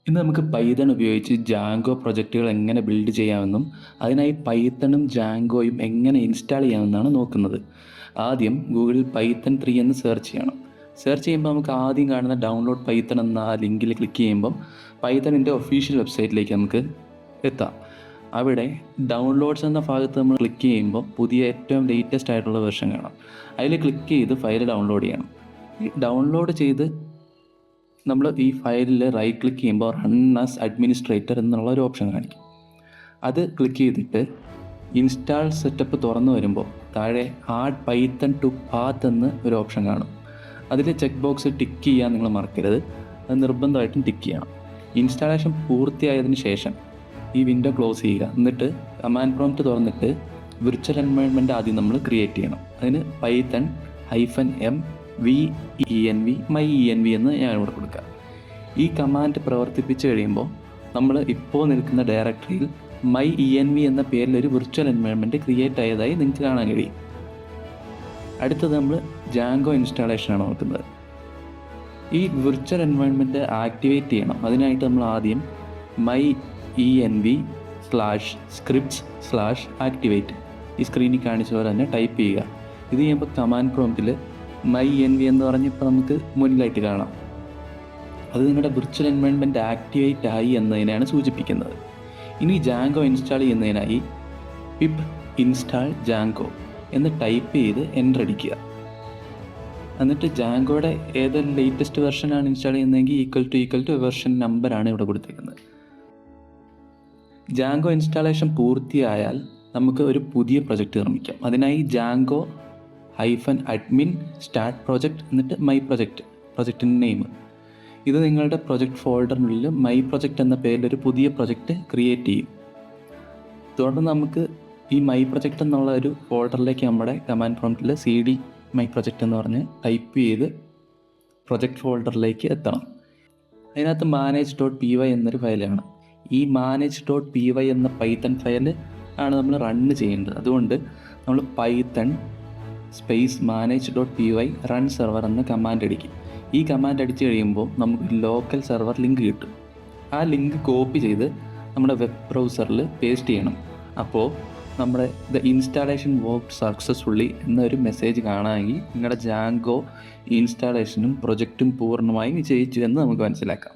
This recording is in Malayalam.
ഇന്ന് നമുക്ക് പൈത്തൺ ഉപയോഗിച്ച് ജാങ്കോ പ്രൊജക്റ്റുകൾ എങ്ങനെ ബിൽഡ് ചെയ്യാമെന്നും അതിനായി പൈത്തണും ജാങ്കോയും എങ്ങനെ ഇൻസ്റ്റാൾ ചെയ്യാമെന്നാണ് നോക്കുന്നത്. ആദ്യം ഗൂഗിളിൽ പൈത്തൺ 3 എന്ന് സെർച്ച് ചെയ്യണം. സെർച്ച് ചെയ്യുമ്പോൾ നമുക്ക് ആദ്യം കാണുന്ന ഡൗൺലോഡ് പൈത്തൺ എന്ന ആ ലിങ്കിൽ ക്ലിക്ക് ചെയ്യുമ്പം പൈത്തണിൻ്റെ ഒഫീഷ്യൽ വെബ്സൈറ്റിലേക്ക് നമുക്ക് എത്താം. അവിടെ ഡൗൺലോഡ്സ് എന്ന ഭാഗത്ത് നമ്മൾ ക്ലിക്ക് ചെയ്യുമ്പോൾ പുതിയ ഏറ്റവും ലേറ്റസ്റ്റ് ആയിട്ടുള്ള വെർഷൻ കാണാം. അതിൽ ക്ലിക്ക് ചെയ്ത് ഫയൽ ഡൗൺലോഡ് ചെയ്യണം. ഈ ഡൗൺലോഡ് ചെയ്ത് നമ്മൾ ഈ ഫയലിൽ റൈറ്റ് ക്ലിക്ക് ചെയ്യുമ്പോൾ റൺ ആസ് അഡ്മിനിസ്ട്രേറ്റർ എന്നുള്ള ഒരു ഓപ്ഷൻ കാണിക്കും. അത് ക്ലിക്ക് ചെയ്തിട്ട് ഇൻസ്റ്റാൾ സെറ്റപ്പ് തുറന്നു വരുമ്പോൾ താഴെ ആഡ് പൈത്തൺ ടു പാത്ത് എന്ന് ഒരു ഓപ്ഷൻ കാണും. അതിൽ ചെക്ക് ബോക്സ് ടിക്ക് ചെയ്യാൻ നിങ്ങൾ മറക്കരുത്. അത് നിർബന്ധമായിട്ടും ടിക്ക് ചെയ്യണം. ഇൻസ്റ്റാളേഷൻ പൂർത്തിയായതിനു ശേഷം ഈ വിൻഡോ ക്ലോസ് ചെയ്യുക. എന്നിട്ട് കമാൻഡ് പ്രോംപ്റ്റ് തുറന്നിട്ട് വിർച്വൽ എൻവയോൺമെൻറ്റ് ആദ്യം നമ്മൾ ക്രിയേറ്റ് ചെയ്യണം. അതിന് പൈത്തൺ -venv myenv എന്ന് ഞാൻ ഇവിടെ കൊടുക്കുക. ഈ കമാൻഡ് പ്രവർത്തിപ്പിച്ച് കഴിയുമ്പോൾ നമ്മൾ ഇപ്പോൾ നിൽക്കുന്ന ഡയറക്ടറിയിൽ myenv എന്ന പേരിൽ ഒരു വിർച്വൽ എൻവയോൺമെൻറ്റ് ക്രിയേറ്റ് ആയതായി നിങ്ങൾക്ക് കാണാൻ കഴിയും. അടുത്തത് നമ്മൾ ജാങ്കോ ഇൻസ്റ്റാളേഷനാണ് നോക്കുന്നത്. ഈ വിർച്വൽ എൻവയോൺമെൻറ്റ് ആക്ടിവേറ്റ് ചെയ്യണം. അതിനായിട്ട് നമ്മൾ ആദ്യം myenv/scripts/activate ഈ സ്ക്രീനിൽ കാണിച്ച പോലെ തന്നെ ടൈപ്പ് ചെയ്യുക. ഇത് ചെയ്യുമ്പോൾ കമാൻഡ് പ്രോംപ്റ്റിൽ myenv എന്ന് പറഞ്ഞപ്പോൾ നമുക്ക് മുന്നിലായിട്ട് കാണാം. അത് നിങ്ങളുടെ വിർച്വൽ എൻവയോൺമെൻറ്റ് ആക്ടിവേറ്റ് ആയി എന്നതിനാണ് സൂചിപ്പിക്കുന്നത്. ഇനി ജാങ്കോ ഇൻസ്റ്റാൾ ചെയ്യുന്നതിനായി pip install jango എന്ന് ടൈപ്പ് ചെയ്ത് എൻ്റർ അടിക്കുക. എന്നിട്ട് ജാങ്കോയുടെ ഏതൊരു ലേറ്റസ്റ്റ് വെർഷനാണ് ഇൻസ്റ്റാൾ ചെയ്യുന്നതെങ്കിൽ ഈക്വൽ ടു വെർഷൻ നമ്പറാണ് ഇവിടെ കൊടുത്തേക്കുന്നത്. ജാങ്കോ ഇൻസ്റ്റാളേഷൻ പൂർത്തിയായാൽ നമുക്ക് ഒരു പുതിയ പ്രൊജക്റ്റ് നിർമ്മിക്കാം. അതിനായി ജാങ്കോ -admin start project എന്നിട്ട് മൈ പ്രൊജക്റ്റിൻ്റെ നെയിം. ഇത് നിങ്ങളുടെ പ്രൊജക്റ്റ് ഫോൾഡറിനുള്ളിൽ മൈ പ്രൊജക്റ്റ് എന്ന പേരിൽ ഒരു പുതിയ പ്രൊജക്റ്റ് ക്രിയേറ്റ് ചെയ്യും. തുടർന്ന് നമുക്ക് ഈ മൈ പ്രൊജക്റ്റ് എന്നുള്ള ഒരു ഫോൾഡറിലേക്ക് നമ്മുടെ കമാൻഡ് പ്രോംപ്റ്റിൽ cd മൈ പ്രൊജക്റ്റ് എന്ന് പറഞ്ഞ് ടൈപ്പ് ചെയ്ത് പ്രൊജക്റ്റ് ഫോൾഡറിലേക്ക് എത്തണം. അതിനകത്ത് manage.py എന്നൊരു ഫയലാണ്. ഈ manage.py എന്ന പൈത്തൺ ഫയൽ ആണ് നമ്മൾ റൺ ചെയ്യേണ്ടത്. അതുകൊണ്ട് നമ്മൾ പൈത്തൺ -manage.py റൺ സെർവർ എന്ന കമാൻഡ് അടിക്കും. ഈ കമാൻഡ് അടിച്ചു കഴിയുമ്പോൾ നമുക്ക് ലോക്കൽ സെർവർ ലിങ്ക് കിട്ടും. ആ ലിങ്ക് കോപ്പി ചെയ്ത് നമ്മുടെ വെബ് ബ്രൗസറിൽ പേസ്റ്റ് ചെയ്യണം. അപ്പോൾ നമ്മുടെ ദ ഇൻസ്റ്റാളേഷൻ വർക്ക് സക്സസ്ഫുള്ളി എന്നൊരു മെസ്സേജ് കാണാമെങ്കിൽ നിങ്ങളുടെ ജാങ്കോ ഇൻസ്റ്റാളേഷനും പ്രൊജക്റ്റും പൂർണ്ണമായും വിജയിച്ചു എന്ന് നമുക്ക് മനസ്സിലാക്കാം.